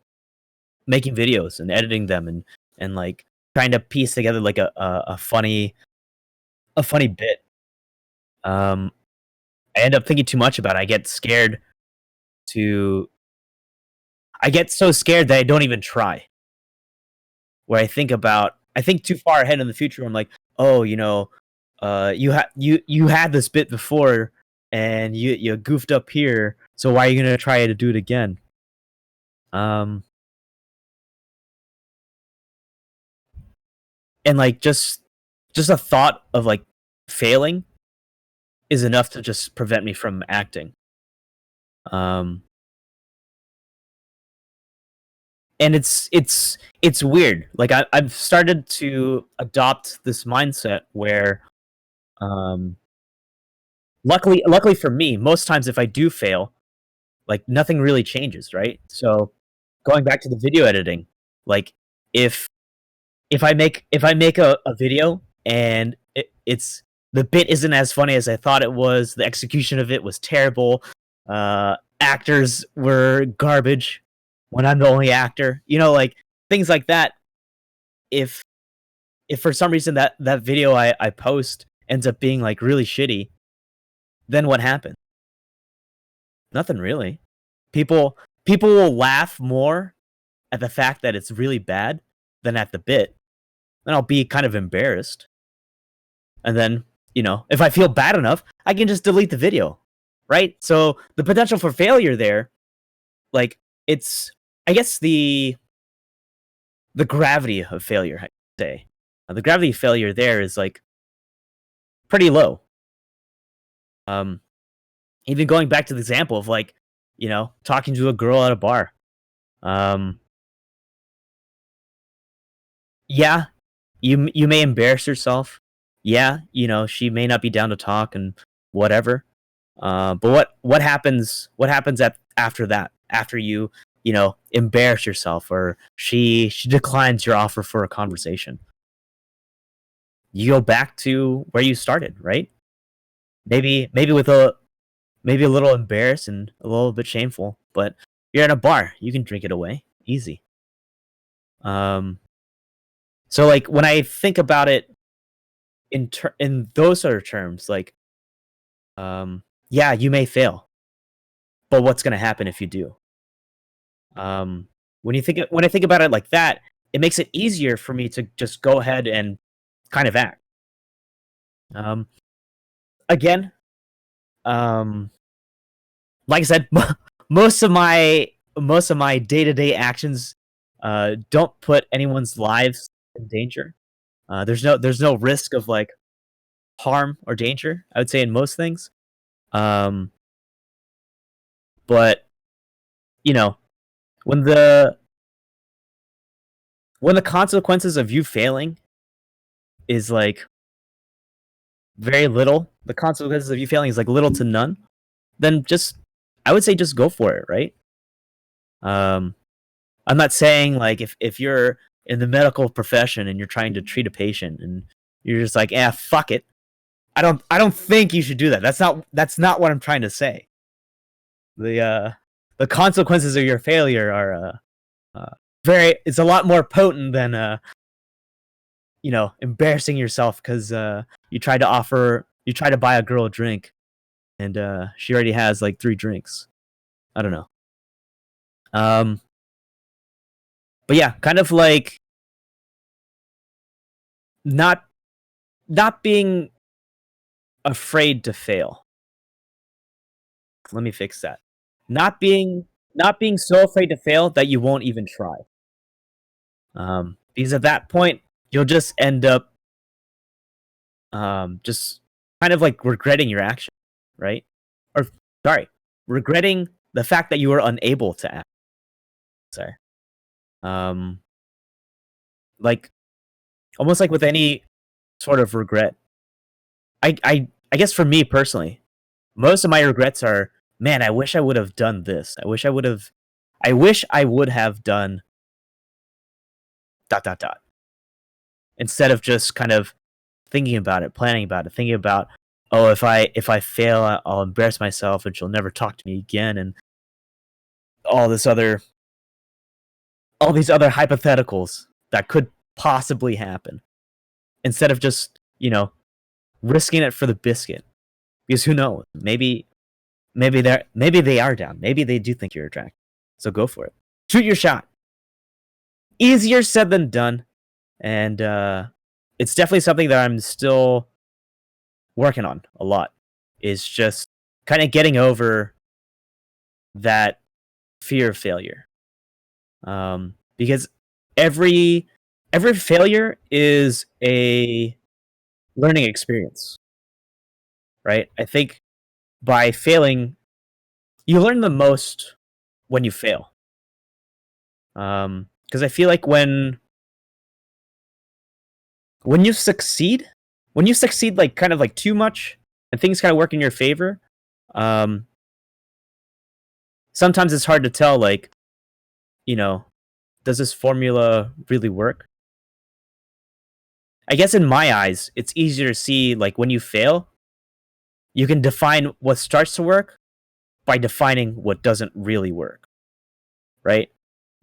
making videos and editing them and like trying to piece together like a funny bit. Um, I end up thinking too much about it. To I get so scared that I don't even try. Where I think too far ahead in the future. I'm like, oh, you had this bit before and you goofed up here, so why are you gonna try to do it again? Um, and like just a thought of like failing is enough to just prevent me from acting. Um, and it's weird. Like I've started to adopt this mindset where, um, luckily for me, most times if I do fail, like nothing really changes, right? So going back to the video editing, like if if I make a video and it's the bit isn't as funny as I thought it was, the execution of it was terrible, actors were garbage when I'm the only actor, like things like that. If if for some reason that video I post ends up being like really shitty, then what happens? Nothing really. People will laugh more at the fact that it's really bad than at the bit. Then I'll be kind of embarrassed. And then, if I feel bad enough, I can just delete the video. Right? So the potential for failure there, like it's I guess the gravity of failure, I say. The gravity of failure there is like pretty low. Um Even going back to the example of like, talking to a girl at a bar. Um yeah, you may embarrass yourself. Yeah, she may not be down to talk and whatever. But what happens after that? After you embarrass yourself or she declines your offer for a conversation. You go back to where you started, right? Maybe with a little embarrassed and a little bit shameful, but you're at a bar. You can drink it away. Easy. Um so like when I think about it in those sort of terms, like yeah, you may fail, but what's going to happen if you do? When I think about it like that, it makes it easier for me to just go ahead and kind of act. Um, Again, um, like I said, most of my day to day actions don't put anyone's lives in danger. There's no risk of like harm or danger. I would say in most things. Um, but you know when the consequences of you failing is like very little, the consequences of you failing is like little to none, then I would say just go for it, right? Um, I'm not saying like if you're in the medical profession and you're trying to treat a patient and you're just like, fuck it. I don't think you should do that. That's not what I'm trying to say. The consequences of your failure are it's a lot more potent than embarrassing yourself because you try to buy a girl a drink and she already has like three drinks. I don't know. Um, but yeah, kind of like not not being afraid to fail. Let me fix that. Not being so afraid to fail that you won't even try. Because at that point, you'll just end up just kind of like regretting your action, right? Or sorry, regretting the fact that you were unable to act. Sorry. Um, like almost like with any sort of regret. I guess for me personally, most of my regrets are, man, I wish I would have done this. I wish I would have done dot dot dot instead of just kind of thinking about it, planning about it, thinking about, oh, if I fail, I'll embarrass myself and she'll never talk to me again, and all this other all these other hypotheticals that could possibly happen. Instead of just, risking it for the biscuit. Because who knows? Maybe they are down. Maybe they do think you're attractive. So go for it. Shoot your shot. Easier said than done. And it's definitely something that I'm still working on a lot. Is just kind of getting over that fear of failure. Because every failure is a learning experience, right? I think by failing, you learn the most when you fail. Because I feel like when you succeed, like kind of like too much, and things kind of work in your favor, um, sometimes it's hard to tell, like, you know, does this formula really work? I guess in my eyes, it's easier to see, like, when you fail, you can define what starts to work by defining what doesn't really work, right?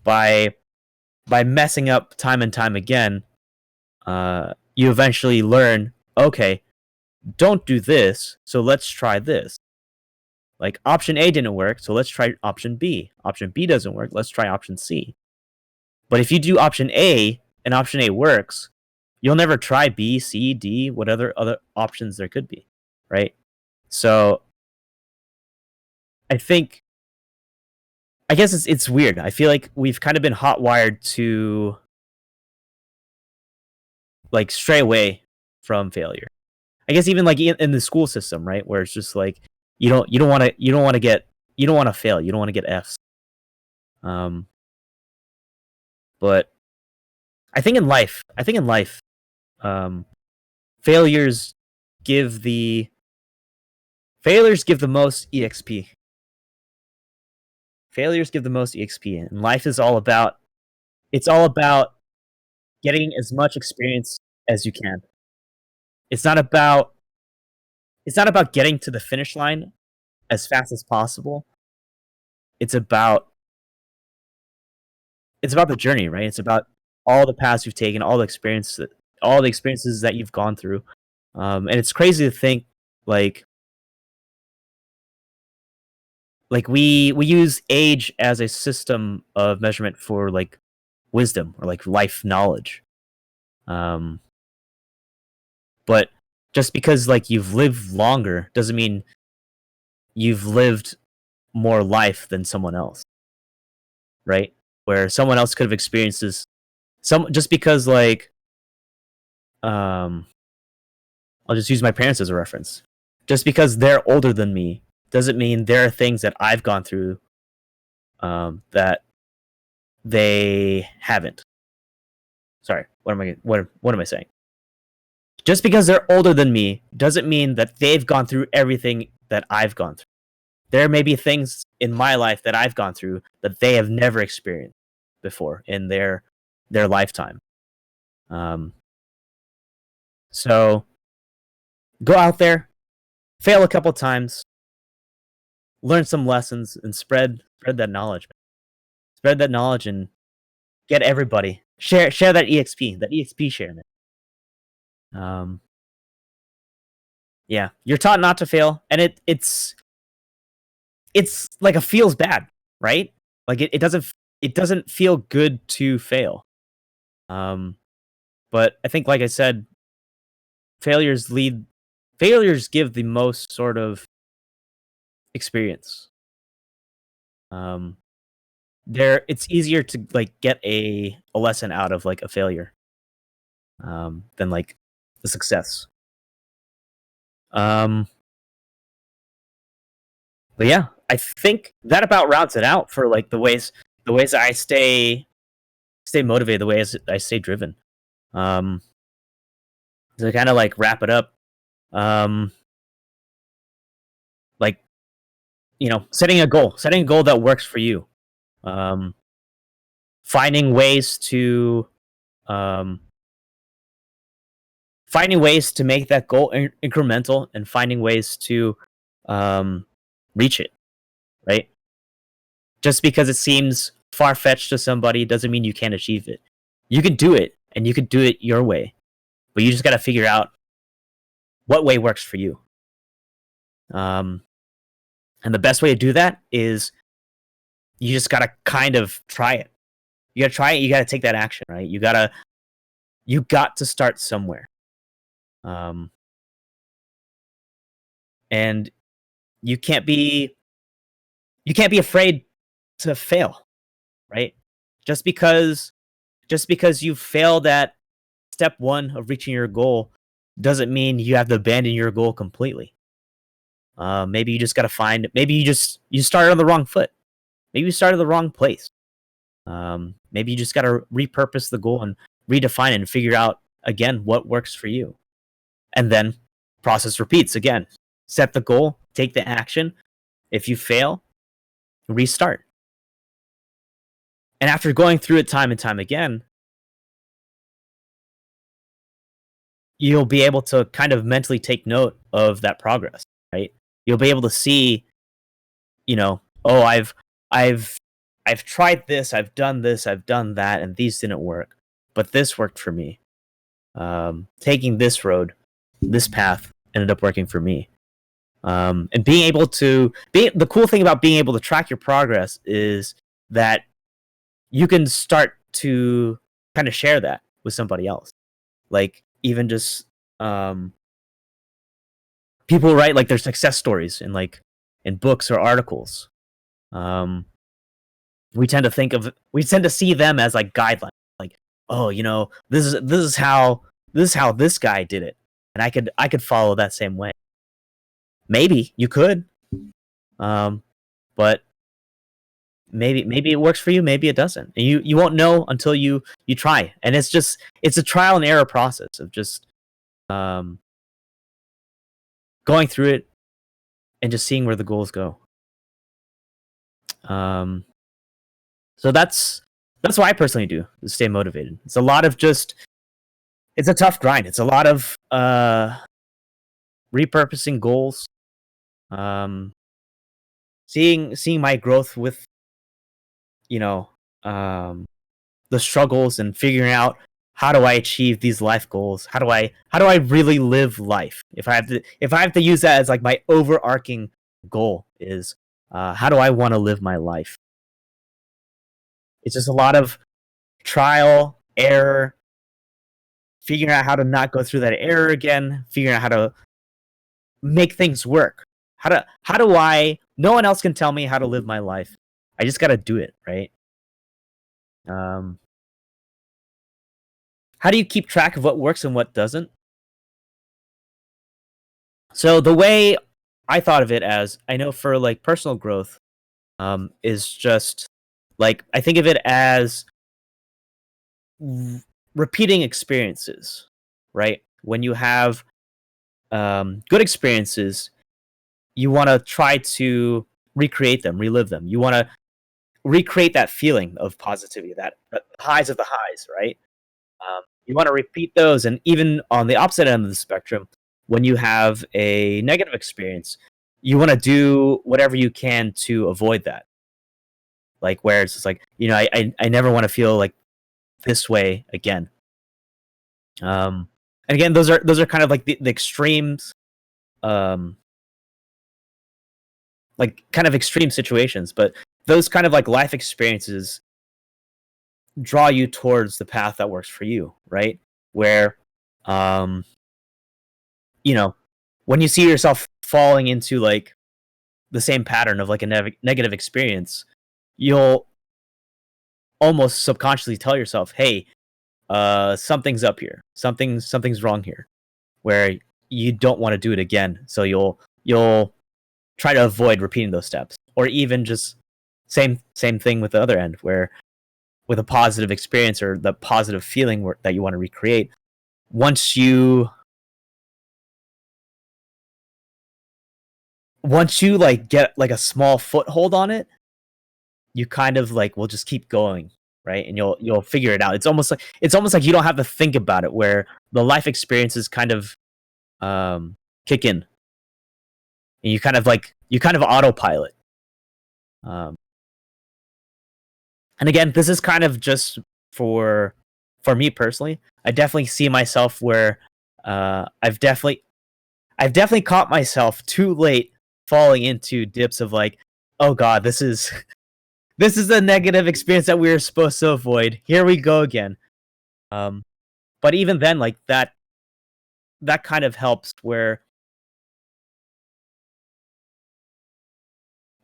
By messing up time and time again, you eventually learn, okay, don't do this, so let's try this. Like, option A didn't work, so let's try option B. Option B doesn't work, let's try option C. But if you do option A and option A works, you'll never try B, C, D, what other options there could be, right? So I think, I guess it's weird. I feel like we've kind of been hot wired to like stray away from failure. I guess even like in the school system, right, where it's just like you don't want to fail, you don't want to get Fs. Um, but I think in life, um, failures give the failures give the most exp. Failures give the most exp, and life is all about, it's all about getting as much experience as you can. It's not about getting to the finish line as fast as possible. It's about the journey, right? It's about all the paths you've taken, all the experiences that you've gone through. And it's crazy to think, like we use age as a system of measurement for like wisdom or like life knowledge. Um, but just because like you've lived longer doesn't mean you've lived more life than someone else, right? Where someone else could have experienced this, just because like um I'll just use my parents as a reference. Just because they're older than me doesn't mean there are things that I've gone through that they haven't. Sorry, what am I saying? Just because they're older than me doesn't mean that they've gone through everything that I've gone through. There may be things in my life that I've gone through that they have never experienced before in their lifetime. Um, so go out there, fail a couple times, learn some lessons, and spread that knowledge. Spread that knowledge and get everybody share that exp sharing it. Um, yeah, you're taught not to fail, and it's like, it feels bad, right? Like it doesn't feel good to fail. Um, but I think, like I said, failures lead failures give the most sort of experience. Um, it's easier to like get a lesson out of like a failure than like the success. Um, but yeah, I think that about rounds it out for like the ways that I stay motivated, the ways I stay driven. Um, to kind of like wrap it up, um, like setting a goal that works for you. Um, finding ways to um, finding ways to make that goal incremental and finding ways to um, reach it. Right? Just because it seems far fetched to somebody doesn't mean you can't achieve it. You can do it, and you can do it your way, but you just got to figure out what way works for you. Um, and the best way to do that is you just got to kind of try it. You got to try it. You got to take that action, right? You got to start somewhere. Um, and you can't be afraid to fail, right? Just because you failed at step 1 of reaching your goal doesn't mean you have to abandon your goal completely. Maybe you just got to find. Maybe you started on the wrong foot. Maybe you started the wrong place. Maybe you just got to repurpose the goal and redefine it and figure out again what works for you. And then process repeats again. Set the goal, take the action. If you fail, restart. And after going through it time and time again, you'll be able to kind of mentally take note of that progress, right? You'll be able to see, oh, I've tried this, I've done this, I've done that, and these didn't work, but this worked for me. Taking this road, this path ended up working for me. And being able to the cool thing about being able to track your progress is that you can start to kind of share that with somebody else. Like even just people write like their success stories in books or articles. We tend to see them as like guidelines. Like, oh, this is how this guy did it, and I could follow that same way. Maybe you could, but maybe it works for you, maybe it doesn't. And you won't know until you try. And it's a trial and error process of just going through it and just seeing where the goals go. So that's what I personally do to stay motivated. It's a lot of it's a tough grind. It's a lot of repurposing goals, seeing my growth with you know um, the struggles and figuring out how do I achieve these life goals? How do I really live life? If I have to use that as like my overarching goal is how do I want to live my life? It's just a lot of trial, error, figuring out how to not go through that error again, figuring out how to make things work. How do I no one else can tell me how to live my life. I just got to do it, right? Um how do you keep track of what works and what doesn't? So the way I thought of it as I know for like personal growth is just like I think of it as repeating experiences, right? When you have good experiences, you want to try to recreate them, relive them. You want to recreate that feeling of positivity, that highs of the highs, right? You want to repeat those, and even on the opposite end of the spectrum, when you have a negative experience, you want to do whatever you can to avoid that. Like where it's just like I never want to feel like this way again. And again, those are kind of like the extremes, um, like kind of extreme situations, but those kind of like life experiences draw you towards the path that works for you, right? Where, um, you know, when you see yourself falling into like the same pattern of like a negative experience, you'll almost subconsciously tell yourself, "Hey, something's up here. Something's wrong here." Where you don't want to do it again, so you'll try to avoid repeating those steps, or even just same thing with the other end, where with a positive experience or the positive feeling that you want to recreate, once you like get like a small foothold on it, you kind of like will just keep going, right? And you'll figure it out. It's almost like you don't have to think about it, where the life experiences kind of kick in, and you kind of autopilot. Um, and again, this is kind of just for for me personally. I definitely see myself where I've definitely caught myself too late falling into dips of like, oh god, this is this is a negative experience that we were supposed to avoid. Here we go again. Um, but even then, like that kind of helps where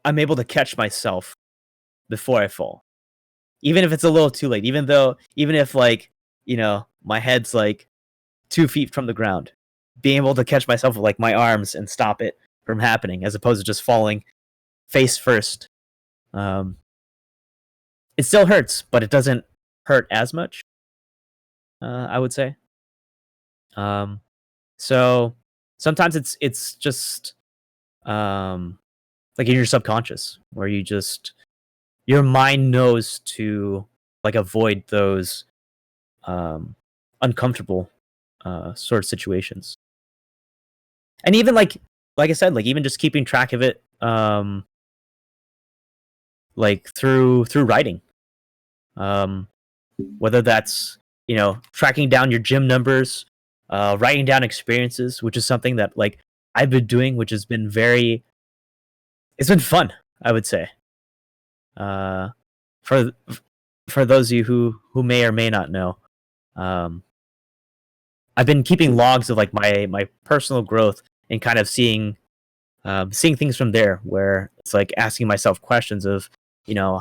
I'm able to catch myself before I fall. Even if it's a little too late, even if like, my head's like 2 feet from the ground, being able to catch myself with like my arms and stop it from happening as opposed to just falling face first. Um, it still hurts, but it doesn't hurt as much, I would say. Um, so sometimes it's just um like in your subconscious where your mind knows to like avoid those um uncomfortable sort of situations. And even like I said, like even just keeping track of it like through writing. Um whether that's, tracking down your gym numbers, writing down experiences, which is something that like I've been doing, which has been it's been fun, I would say. Uh for for those of you who may or may not know, um I've been keeping logs of like my personal growth and kind of seeing things from there, where it's like asking myself questions of,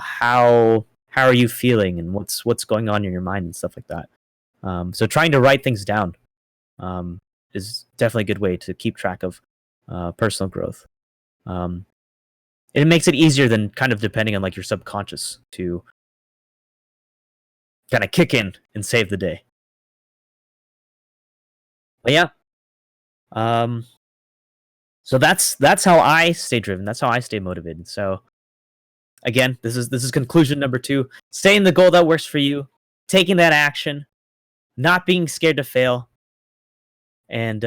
how are you feeling and what's going on in your mind and stuff like that. So trying to write things down um, is definitely a good way to keep track of personal growth. Um, it makes it easier than kind of depending on like your subconscious to kind of kick in and save the day. But yeah, um, so that's how I stay driven. That's how I stay motivated. So again, this is conclusion number two. Staying the goal that works for you, taking that action, not being scared to fail, and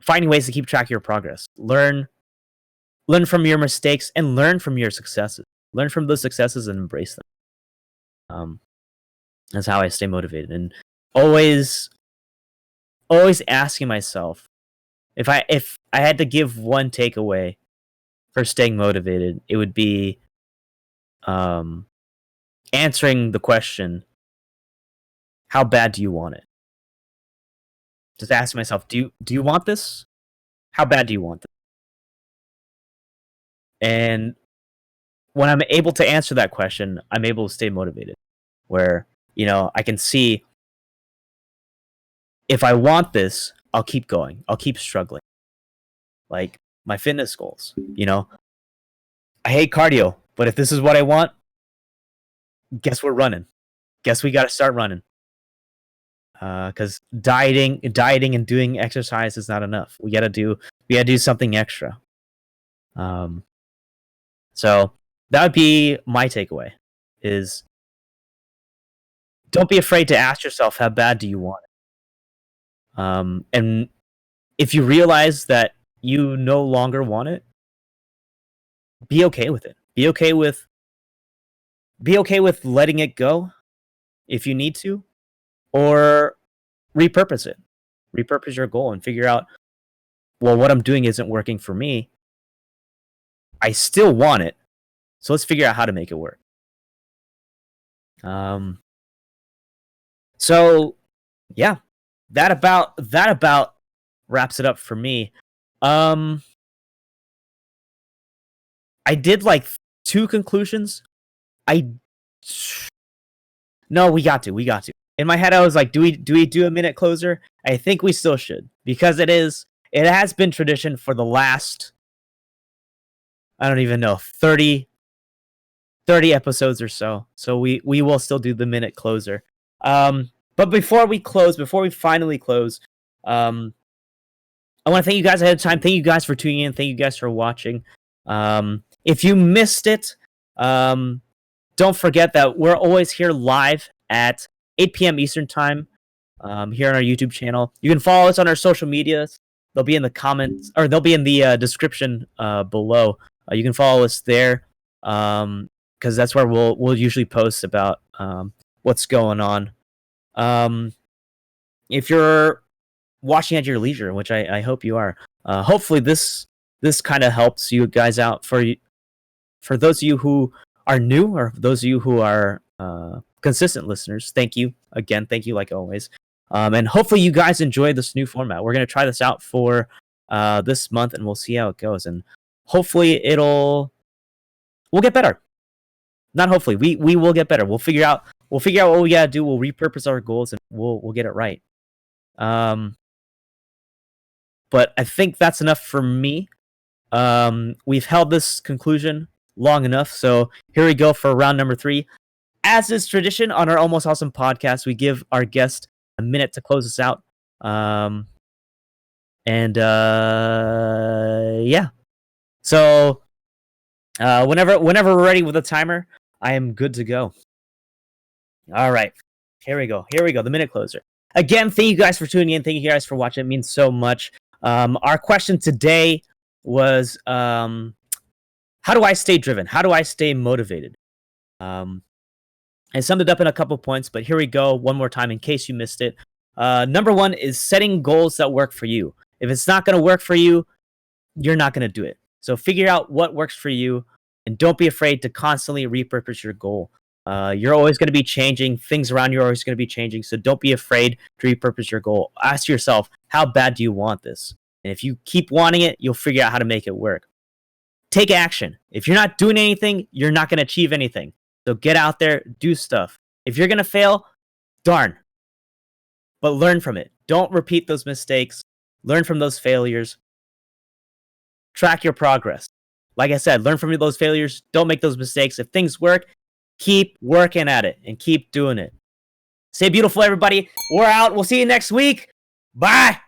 finding ways to keep track of your progress. Learn from your mistakes and learn from your successes. Learn from those successes and embrace them. Um, that's how I stay motivated, and always always asking myself, if I had to give one takeaway for staying motivated, it would be um, answering the question, how bad do you want it? Just asking myself, do you want this? How bad do you want this? And when I'm able to answer that question, I'm able to stay motivated. Where, I can see, if I want this, I'll keep going. I'll keep struggling. Like my fitness goals. I hate cardio, but if this is what I want, guess we're running. Guess we got to start running. Because dieting and doing exercise is not enough. We gotta do something extra. Um, so that would be my takeaway: is don't be afraid to ask yourself, how bad do you want it? And if you realize that you no longer want it, be okay with it. Be okay with letting it go if you need to, or repurpose it. Repurpose your goal and figure out, well, what I'm doing isn't working for me. I still want it, so let's figure out how to make it work. Um, so yeah, that about wraps it up for me. Um, I did like 2 conclusions. No, we got to. In my head, I was like, do we do a minute closer? I think we still should, because it has been tradition for the last, I don't even know, 30 episodes or so. So we will still do the minute closer. But before we finally close, I want to thank you guys ahead of time. Thank you guys for tuning in. Thank you guys for watching. If you missed it, don't forget that we're always here live at 8 p.m. Eastern Time here on our YouTube channel. You can follow us on our social medias. They'll be in the comments, or they'll be in the description below. You can follow us there because that's where we'll usually post about what's going on. If you're watching at your leisure, which I hope you are, hopefully this kind of helps you guys out. For those of you who are new, or those of you who are consistent listeners, thank you again. Thank you like always. And hopefully you guys enjoy this new format. We're going to try this out for this month, and we'll see how it goes. And hopefully we'll get better. Not hopefully, we will get better. We'll figure out what we got to do. We'll repurpose our goals, and we'll get it right. But I think that's enough for me. We've held this conclusion long enough, so here we go for round number 3. As is tradition on our Almost Awesome podcast, we give our guest a minute to close us out. Yeah. So whenever we're ready with a timer, I am good to go. All right. Here we go. The minute closer. Again, thank you guys for tuning in. Thank you guys for watching. It means so much. Our question today was, how do I stay driven? How do I stay motivated? I summed it up in a couple points, but here we go one more time in case you missed it. Number 1 is setting goals that work for you. If it's not going to work for you, you're not going to do it. So figure out what works for you, and don't be afraid to constantly repurpose your goal. You're always going to be changing. Things around you are always going to be changing. So don't be afraid to repurpose your goal. Ask yourself, how bad do you want this? And if you keep wanting it, you'll figure out how to make it work. Take action. If you're not doing anything, you're not going to achieve anything. So get out there, do stuff. If you're going to fail, darn. But learn from it. Don't repeat those mistakes. Learn from those failures. Track your progress. Like I said, learn from those failures. Don't make those mistakes. If things work, keep working at it and keep doing it. Stay beautiful, everybody. We're out. We'll see you next week. Bye.